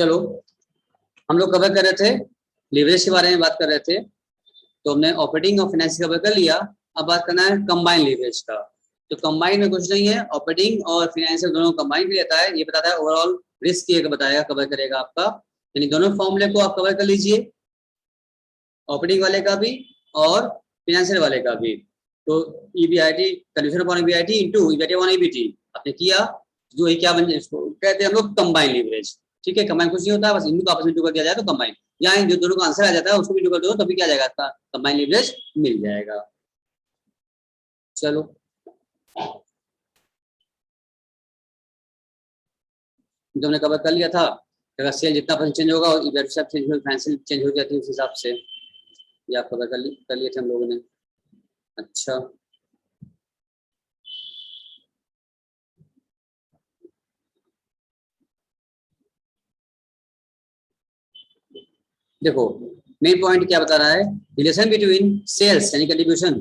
चलो, हम लोग कवर कर रहे थे लीवरेज के बारे में बात कर रहे थे, तो हमने ऑपरेटिंग और फाइनेंस कवर कर लिया। अब बात करना है कंबाइन लीवरेज का। तो कंबाइन में कुछ नहीं है, ऑपरेटिंग और फाइनेंशियल दोनों कंबाइन कर लेता है। ये बताता है ओवरऑल रिस्क ये बताएगा, कवर करेगा आपका, यानी दोनों फॉर्मूले को आप कवर कर लीजिए, ऑपरेटिंग वाले का भी और फाइनेंशियल वाले का भी। तो EBIT contribution upon EBIT into EBIT upon EBT आपने किया, जो ये क्या बन इसको कहते हैं हम लोग कंबाइन लीवरेज। ठीक है, कंबाइन कुछ नहीं होता, बस इनको आपस में इंटू कर दिया जाए तो कंबाइन, यहाँ जो दोनों का आंसर आ जाता है उसको भी इंटू कर दो तभी क्या जाएगा, आपका कंबाइन लीवरेज मिल जाएगा। चलो, जो हमने कवर कर लिया था, अगर सेल जितना परसेंट चेंज होगा और ईबीआईटी सब चेंज हो, फाइनेंशियल चेंज हो जाती है उस हिसाब से। ये आप कवर कर लिए थे हम लोगों ने। अच्छा, देखो मेन पॉइंट क्या बता रहा है, रिलेशन बिटवीन सेल्स यानी contribution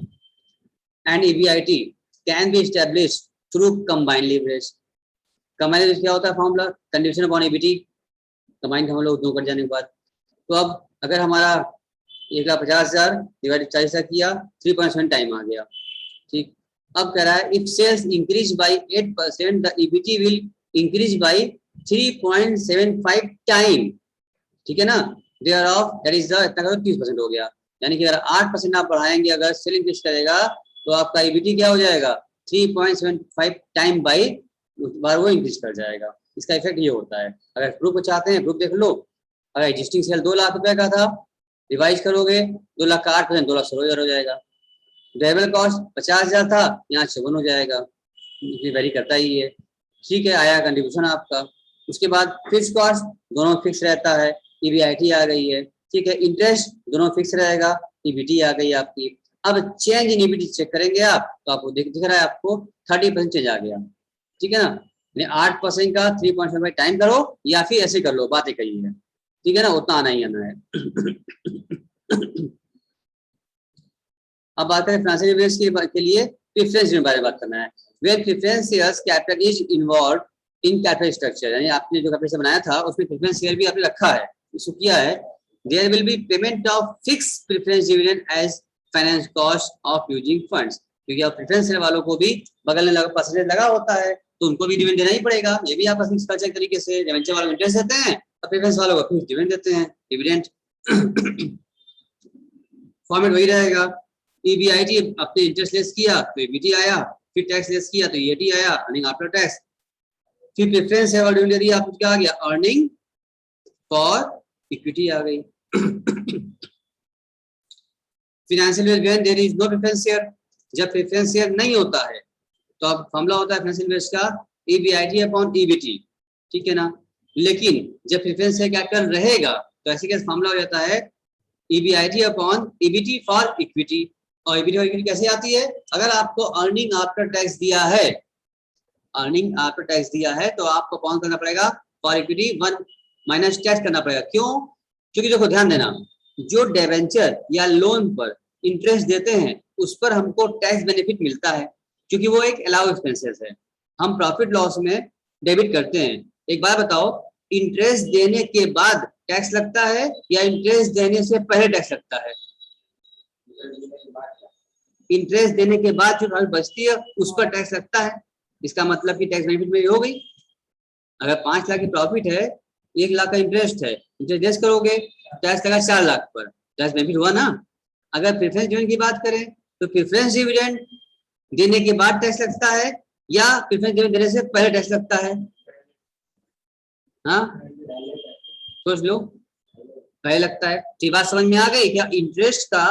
and EBIT can be established through combined leverage. Combined leverage क्या होता है formula, contribution upon EBT, combine हम लोग दो कर जाने के बाद। तो अब अगर हमारा 1,50,000 डिवाइडेड 40 किया, 3.7 टाइम आ गया। ठीक, अब कह रहा है if sales increase by 8% the EBT will increase by 3.75 time. ठीक है ना, therefore that is the इतना 30% हो गया, यानी कि अगर 8% आप बढ़ाएंगे, अगर सेल इंक्रीज करेगा तो आपका ईबीटी क्या हो जाएगा, 3.75 टाइम बाई बार वो इंक्रीज कर जाएगा। इसका इफेक्ट ये होता है। अगर प्रूफ को चाहते हैं, प्रूफ देख लो, अगर एग्जिस्टिंग सेल 2 लाख रुपए का था, रिवाइज करोगे 2 लाख का 8% 2,16,000 हो जाएगा। वेरिएबल कॉस्ट 50,000 था, यहाँ 56 हो जाएगा, ये वेरी करता ही है। ठीक है, आया कंट्रीब्यूशन आपका। उसके बाद फिक्स कॉस्ट दोनों फिक्स रहता है, ईबीआईटी आ गई है। ठीक है, इंटरेस्ट दोनों फिक्स रहेगा, ईबीटी आ गई आपकी। अब चेंज इन ईबीटी चेक करेंगे आप, तो आपको दिख रहा है आपको 30% चेंज आ गया। ठीक है ना, 8% का 3.5 टाइम करो या फिर ऐसे कर लो, बातें कही है। ठीक है ना, उतना आना ही आना है। अब बात करें फाइनेंशियल लीवरेज के लिए प्रेफरेंस के बारे में बात करना है। Where preference shares capital is involve in capital structure, यानी आपने जो कैपिटल बनाया था उसमें प्रेफरेंस शेयर भी आपने रखा है, इसको किया है। There will be payment of fix preference dividend as finance cost of using funds, क्योंकि अब प्रेफरेंस शेयर वालों को भी बगल में परसेंटेज लगा होता है, तो उनको भी डिविडेंड देना ही पड़ेगा। ये भी आप फिक्स कल्चर तरीके से डिवेंचर वालों को इंटरेस्ट देते हैं और प्रेफरेंस वालों को फिक्स डिविडेंड देते हैं, डिविडेंड। फॉर्मेट वही रहेगा, ईबीआईटी अपने इंटरेस्ट लेस किया तो ईबीटी आया, फिर टैक्स लेस किया तो ईएटी आया, अर्निंग आफ्टर टैक्स। फिर प्रेफरेंस है ऑर्डिनरी आपको क्या आ गया, अर्निंग फॉर इक्विटी आ गई। Financial when there is no preference share, जब प्रेफरेंस शेयर नहीं होता है तो अब फॉर्मूला होता है फाइनेंशियल वेज का ईबीआईटी अपॉन ईबीटी। ठीक है ना, लेकिन जब प्रेफरेंस शेयर कैपिटल रहेगा तो ऐसे कैसे फॉर्मूला हो जाता है EBIT upon EBT for equity. और ईबीटी और इक्विटी कैसे आती है, अगर आपको अर्निंग आफ्टर टैक्स दिया है, अर्निंग आफ्टर टैक्स दिया है तो आपको कौन करना पड़ेगा, फॉर इक्विटी 1 माइनस टैक्स करना पड़ेगा। क्यों, क्योंकि देखो ध्यान देना, जो डिबेंचर या लोन पर इंटरेस्ट देते हैं उस पर हमको टैक्स बेनिफिट मिलता है, क्योंकि वो एक अलाउ एक्सपेंसेस है, हम प्रॉफिट लॉस में डेबिट करते हैं। एक बार बताओ, इंटरेस्ट देने के बाद टैक्स लगता है या इंटरेस्ट देने से पहले टैक्स लगता है? इंटरेस्ट देने के बाद जो प्रॉफिट बचती है उस पर टैक्स लगता है। इसका मतलब कि टैक्स बेनिफिट में हो गई। अगर 5 लाख की प्रॉफिट है, 1 लाख का इंटरेस्ट है, इंटरेस्ट करोगे टैक्स लगा 4 लाख पर, टैक्स बेनिफिट हुआ ना। अगर प्रेफरेंस डिविडेंड की बात करें तो प्रेफरेंस डिविडेंड देने के बाद टैक्स लगता है या प्रेफरेंस डिविडेंड देने से पहले टैक्स लगता है? हाँ सोच लो, पहले लगता है। तो बात समझ में आ गई क्या, इंटरेस्ट का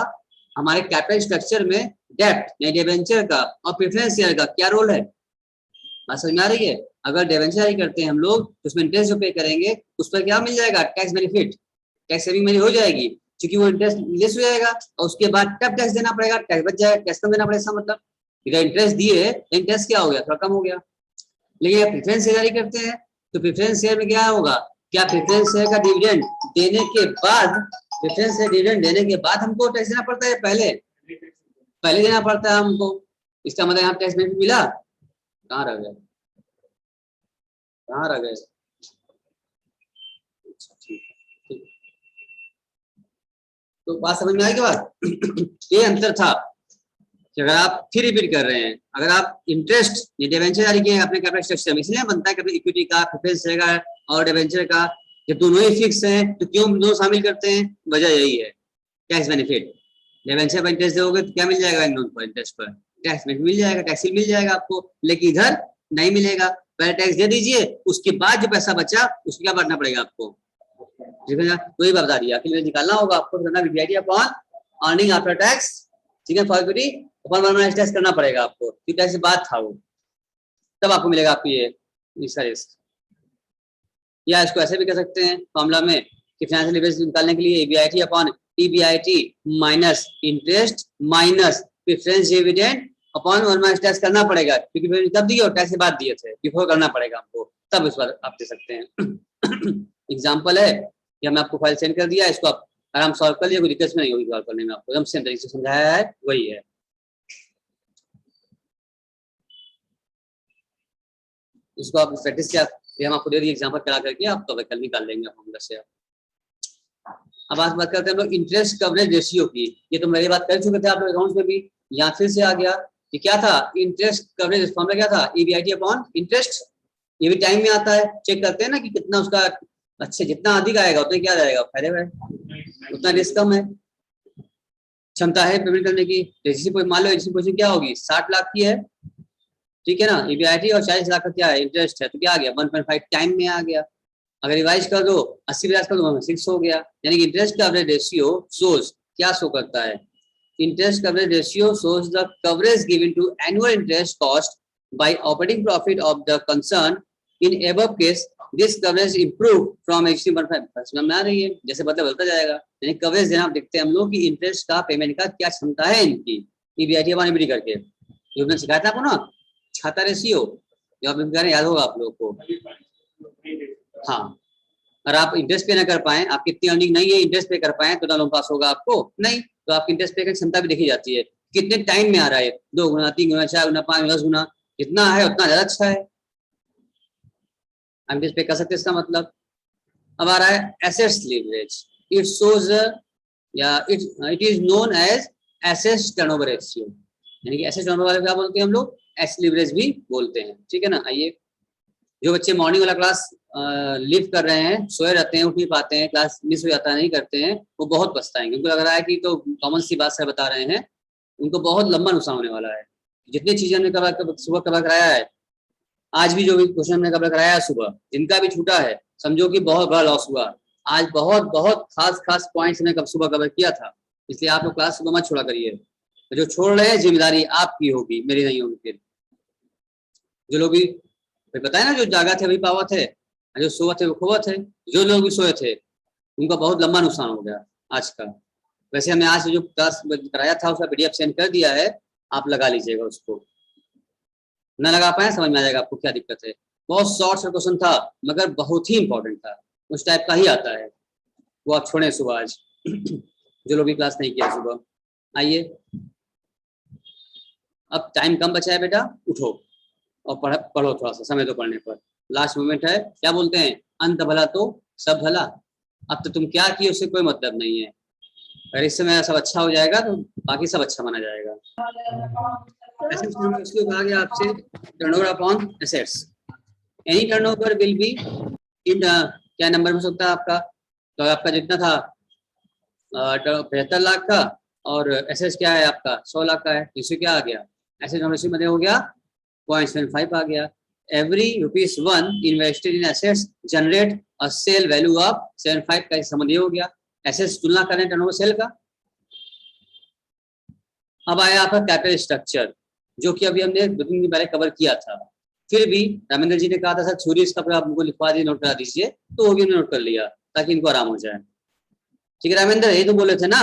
हमारे कैपिटल स्ट्रक्चर में डेब्ट या डिबेंचर का और प्रेफरेंस शेयर का क्या रोल है, बात समझ में आ रही है? अगर डिबेंचर जारी करते हैं हम लोग तो उसमें इंटरेस्ट जो पे करेंगे उस पर क्या मिल जाएगा, टैक्स बेनिफिट, टैक्स सेविंग मेरी हो जाएगी, क्योंकि वो इंटरेस्ट लेस हो जाएगा और उसके बाद तब टैक्स देना पड़ेगा, टैक्स बच जाएगा, टैक्स कम देना पड़ेगा। इसका मतलब अगर इंटरेस्ट दिए इंटरेस्ट क्या हो गया, थोड़ा कम हो गया। लेकिन अगर प्रेफरेंस शेयर जारी करते हैं तो प्रेफरेंस शेयर में क्या होगा, क्या प्रेफरेंस शेयर का डिविडेंड देने के बाद, प्रेफरेंस शेयर डिविडेंड देने के बाद हमको टैक्स देना पड़ता है, पहले पहले देना पड़ता है हमको। इसका मतलब यहाँ टैक्स बेनिफिट मिला, कहाँ रह गए, कहाँ रह गए? अच्छा ठीक है, ठीक। तो बात समझ में आई कि बात ये अंतर था कि अगर आप फिर रिपीट कर रहे हैं, अगर आप इंटरेस्ट ये डिवेंचर जारी किए अपने कैपिटल स्ट्रक्चर में, इसलिए बनता है कि इक्विटी का प्रेफरेंस रहेगा और डिवेंचर का, जब दोनों ही फिक्स हैं तो क्यों दोनों शामिल करते हैं, वजह यही है टैक्स बेनिफिट। डिवेंचर पर इंटरेस्ट दोगे तो क्या मिल जाएगा, बैंक लोन पर इंटरेस्ट पर टैक्स बेनिफिट मिल जाएगा, टैक्स मिल जाएगा आपको, लेकिन इधर नहीं मिलेगा। पहले टैक्स दे दीजिए, उसके बाद जो पैसा बचा उसको क्या भरना पड़ेगा आपको, ठीक है ना। वही बता दिया कि निकालना होगा आपको, करना VIT upon earning after tax, ठीक है, for equity upon one tax करना पड़ेगा आपको, क्योंकि टैक्स से बात था वो, तब आपको मिलेगा आपको ये इसका रिस्क। या इसको ऐसे भी कर सकते हैं फॉर्मूला में कि फाइनेंशियल लिवरेज निकालने के लिए EBIT upon EBIT minus interest minus preference dividend upon one minus tax करना पड़ेगा, क्योंकि तब दिए और टैक्स के बाद दिए थे, बिफोर करना पड़ेगा आपको, तब इस बार आप दे सकते हैं। एग्जाम्पल है, ये हमने आपको फाइल सेंड कर दिया, इसको आप आराम सॉल्व कर लिया, कोई दिक्कत नहीं होगी सॉल्व करने में, आपको एकदम सेम तरीके से समझाया है वही है। इसको आप प्रैक्टिस किया, ये हम आपको दे दिए एग्जाम्पल करा करके, आप तो कल निकाल लेंगे फॉर्मूला से। अब आज बात करते हैं हम लोग इंटरेस्ट कवरेज रेशियो की। ये तो मेरी बात कर चुके थे आप लोग अकाउंट्स में भी, यहाँ फिर से आ गया कि क्या था इंटरेस्ट कवरेज फॉर्मूला क्या था, ईबीआईटी अपॉन इंटरेस्ट। ये भी टाइम में आता है, चेक करते हैं ना कि कितना उसका, अच्छा जितना अधिक आएगा उतना क्या जाएगा फायदे में, उतना रिस्क कम है। क्षमता है पेमेंट करने की, जैसी मान लो जैसी पोजीशन क्या होगी 60 लाख की है, ठीक है ना, ईबीआईटी और 40 लाख का क्या है इंटरेस्ट है, तो क्या आ गया 1.5 टाइम में आ गया। अगर रिवाइज कर दो 80 कर दो 6 हो गया, यानी कि इंटरेस्ट कवरेज रेशियो शोज क्या शो करता है, interest coverage ratio shows the coverage given to annual interest cost by operating profit of the concern in above case this coverage improve from 1.5। समझ में आ रही है, जैसे मतलब बदलता जाएगा, यानी कवरेज देना देखते हैं हम लोग कि इंटरेस्ट का पेमेंट का क्या क्षमता है इनकी, ईबीआईटी अपॉन ईबीटी करके, जो हमने सिखाया था आपको ना छाता रेशियो, जो आप याद होगा आप लोग को। हाँ, और आप इंटरेस्ट पे ना कर पाए, आपकी इतनी अर्निंग नहीं है इंटरेस्ट पे कर पाए तो ना लोन पास होगा आपको नहीं, तो आपकी इंटरेस्ट पे की क्षमता भी देखी जाती है, कितने टाइम में आ रहा है, 2 गुना 3 गुना 4 गुना 5 10 गुना, जितना है उतना ज्यादा अच्छा है, हम इंटरेस्ट पे कर सकते हैं। इसका मतलब अब आ रहा है एसेट्स लीवरेज, इट शोज या it is known as assets turnover ratio, यानी कि एसेट्स टर्नओवर क्या बोलते हैं हम लोग, एस लीवरेज भी बोलते हैं, ठीक है ना। आइए, जो बच्चे मॉर्निंग वाला क्लास लिव कर रहे हैं, सोए रहते हैं, उठ नहीं पाते हैं, क्लास मिस हो जाता है, नहीं करते हैं, वो बहुत पछताएंगे, उनको लग रहा है कि तो कॉमन सी बात सर बता रहे हैं, उनको बहुत लंबा नुकसान होने वाला है। जितनी चीजें हमने सुबह कवर कराया है, आज भी जो भी क्वेश्चन हमने कवर कराया है सुबह, जिनका भी छूटा है समझो कि बहुत बड़ा लॉस हुआ। आज बहुत बहुत खास पॉइंट्स हमने सुबह कवर किया था, इसलिए आप लोग क्लास सुबह मत छोड़ा करिए, तो जो छोड़ रहे हैं जिम्मेदारी आपकी होगी, मेरी नहीं होगी। फिर जो लोग भी बताए ना, जो जागा थे वही पावा थे, जो सोए थे वो खोवा थे, जो लोग भी सोए थे उनका बहुत लंबा नुकसान हो गया आज का। वैसे हमने आज जो क्लास कराया था उसका पीडीएफ सेंड कर दिया है, आप लगा लीजिएगा उसको, न लगा पाए समझ में आ जाएगा आपको क्या दिक्कत है। बहुत शॉर्ट सा क्वेश्चन था मगर बहुत ही इंपॉर्टेंट था, उस टाइप का ही आता है, वो आप छोड़े सुबह आज जो लोग भी क्लास नहीं किया सुबह। आइए, अब टाइम कम बचा है बेटा, उठो और पढ़ो थोड़ा सा, समय तो पढ़ने पर, लास्ट मोमेंट है। क्या बोलते हैं, अंत भला तो सब भला, अब तो तुम क्या किए उससे कोई मतलब नहीं है, अगर इस समय सब अच्छा हो जाएगा तो बाकी सब अच्छा माना जाएगा। इसलिए कहा गया आपसे turnover upon assets, any turnover will be in क्या नंबर में सकता है आपका, तो आपका जितना था 75 लाख का, और एसेट्स क्या है आपका 100 लाख का है, इससे क्या आ गया, एसेट रेशियो में हो गया 0.75 आ गया। Every ₹1 invested in assets generate a sale value of 75 का संबंध हो गया। एसेट्स तुलना करें टर्नओवर सेल का। अब आया आपका कैपिटल स्ट्रक्चर, जो कि अभी हमने 2 दिन पहले कवर किया था, फिर भी रामेंद्र जी ने कहा था सर छुरी इसका आप हमको लिखवा दीजिए, नोट करा दीजिए, तो वो भी हमने नोट कर लिया ताकि इनको आराम हो जाए। ठीक है रामेंद्र, यही तो बोले थे ना।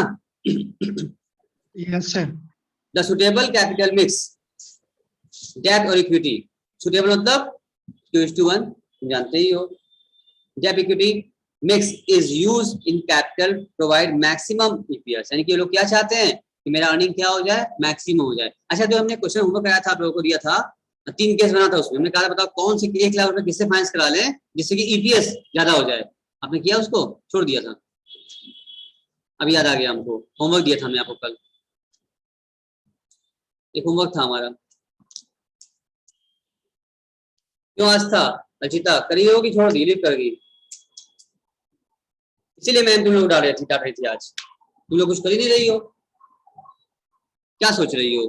Yes sir. The suitable capital mix, debt और इक्विटी, सुटेबल मतलब 2:1, जानते ही हो। Debt equity mix is use in capital provide maximum EPS, यानी कि लोग क्या चाहते हैं कि मेरा अर्निंग क्या हो जाए, मैक्सिमम हो जाए। अच्छा, जो हमने क्वेश्चन होमवर्क कराया था आप लोगों को दिया था, 3 केस बना था, उसमें हमने कहा बताओ कौन से 1 लाख रुपए किससे फाइनेंस करा लें जिससे कि ईपीएस ज्यादा हो जाए। आपने किया उसको, छोड़ दिया था? अभी याद आ गया हमको, होमवर्क दिया था हमने आपको कल, एक होमवर्क था हमारा। क्यों आज था? अर्चिता करी होगी, छोड़ दी, लीव कर गई, इसीलिए मैम तुम लोग डाल रही थी आज। तुम लोग कुछ कर ही नहीं रही हो, क्या सोच रही हो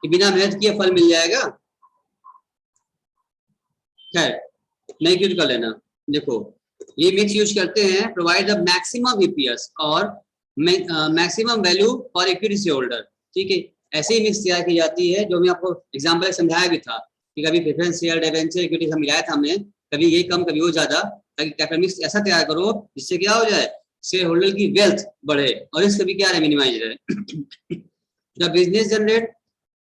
कि बिना मेहनत किए फल मिल जाएगा? खैर नहीं, क्यों कर लेना। देखो ये मिक्स यूज करते हैं, प्रोवाइड द मैक्सिमम ईपीएस और maximum value for equity share holder. ठीक है, ऐसे ही मिक्स तैयार की जाती है, जो मैं आपको एग्जांपल समझाया भी था कि कभी प्रेफरेंस शेयर, डिबेंचर, इक्विटी सब मिलाया था हमने, कभी ये कम कभी वो ज्यादा, ताकि कैपिटल मिक्स ऐसा तैयार करो जिससे क्या हो जाए, शेयर होल्डर की वेल्थ बढ़े और इससे भी क्या रहे, मिनिमाइज रहे। The business generate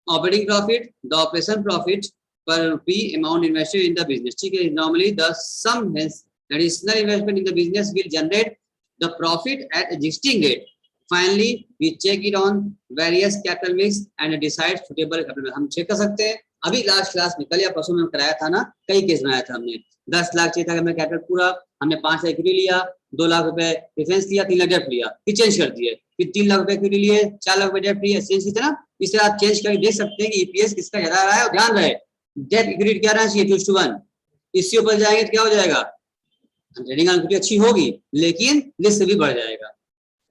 operating profit, the operation profit per rupee amount invested in the business. ठीक है, normally the sum hence additional investment in the business will generate the profit at existing rate. Finally, we check it on various capital mix and decide suitable capital mix. हम check कर सकते हैं। अभी last class में कल या परसों में कराया था ना, कई केस बनाया था हमने। 10 लाख चाहिए था कि मैं कैपिटल पूरा, हमने 5 लाख इक्विटी लिया, 2 लाख रुपए प्रेफरेंस लिया, 3 लाख डेट लिया, फिर चेंज कर दिए, फिर 3 लाख रुपए इक्विटी लिए, 4 लाख रुपए डेट लिए, चेंज की तरह। इसे आप चेंज करके देख सकते हैं कि ईपीएस किसका ज्यादा रहा है, और ध्यान रहे डेट इक्विटी क्या रहना चाहिए, 2:1। इससे ऊपर जाएंगे तो क्या हो जाएगा, ट्रेडिंग इक्विटी अच्छी होगी लेकिन रिस्क भी बढ़ जाएगा।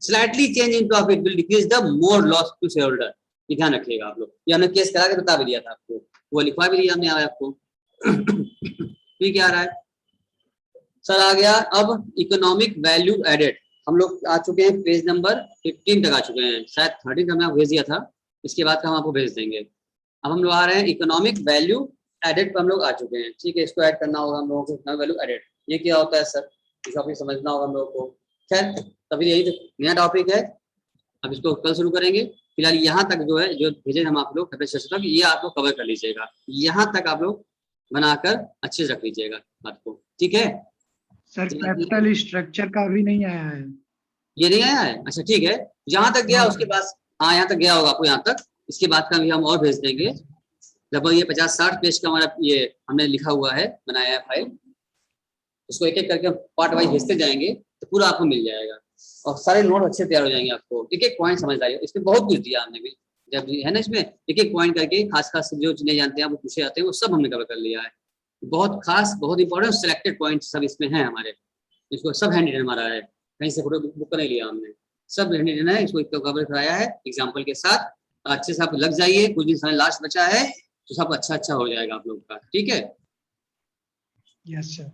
Slightly change in profit will decrease the more loss to share holder. ये ध्यान रखिएगा आप लोग, ये हमने केस करा के बता भी दिया था आपको, वो लिखवा भी दिया हमने आपको। फिर क्या आ रहा है सर, आ गया अब इकोनॉमिक वैल्यू एडेड। हम लोग आ चुके हैं पेज नंबर 15 तक आ चुके हैं, शायद 13 हमने आपको भेज दिया था, इसके बाद का हम आपको भेज देंगे। अब हम लोग आ रहे हैं इकोनॉमिक वैल्यू एडेड पर हम लोग आ चुके हैं। ठीक है, इसको ऐड करना होगा हम लोगों को, इकोनॉमिक वैल्यू एडेड ये क्या होता है सर, इस टॉपिक समझना होगा हम लोगों को। खैर तभी यही नया टॉपिक है, अब इसको कल शुरू करेंगे। फिलहाल यहाँ तक जो है, जो भेजे हम आप लोग तक, ये आप लोग कवर कर लीजिएगा, यहाँ तक आप लोग बनाकर अच्छे से रख लीजिएगा बात को, ठीक है। सर कैपिटल स्ट्रक्चर का भी नहीं आया है। ये नहीं आया है, अच्छा ठीक है, जहां तक गया हाँ उसके बाद, हाँ यहाँ तक गया होगा आपको यहाँ तक, इसके बाद का भी हम और भेज देंगे। लगभग ये 50-60 पेज का हमारा ये हमने लिखा हुआ है, बनाया है फाइल, उसको एक एक करके हम पार्ट वाइज भेजते जाएंगे तो पूरा आपको मिल जाएगा और सारे नोट अच्छे तैयार हो जाएंगे। आपको एक एक पॉइंट समझ आइए, इसमें बहुत कुछ दिया हमने भी, जब है ना, इसमें एक एक पॉइंट करके खास खास जो चीजें जानते हैं वो पूछे जाते हैं, वो सब हमने कवर कर लिया है। बहुत खास, बहुत इंपॉर्टेंट सिलेक्टेड पॉइंट सब इसमें है हमारे, इसको सब हैंड रिटन हमारा है, कहीं से फोटो बुक नहीं लिया हमने, सब हैंड रिटन है, इसको कवर कराया है एग्जाम्पल के साथ। अच्छे से आप लग जाइए, कुछ दिन समय लास्ट बचा है तो सब अच्छा अच्छा हो जाएगा आप लोग का, ठीक है। Yes sir.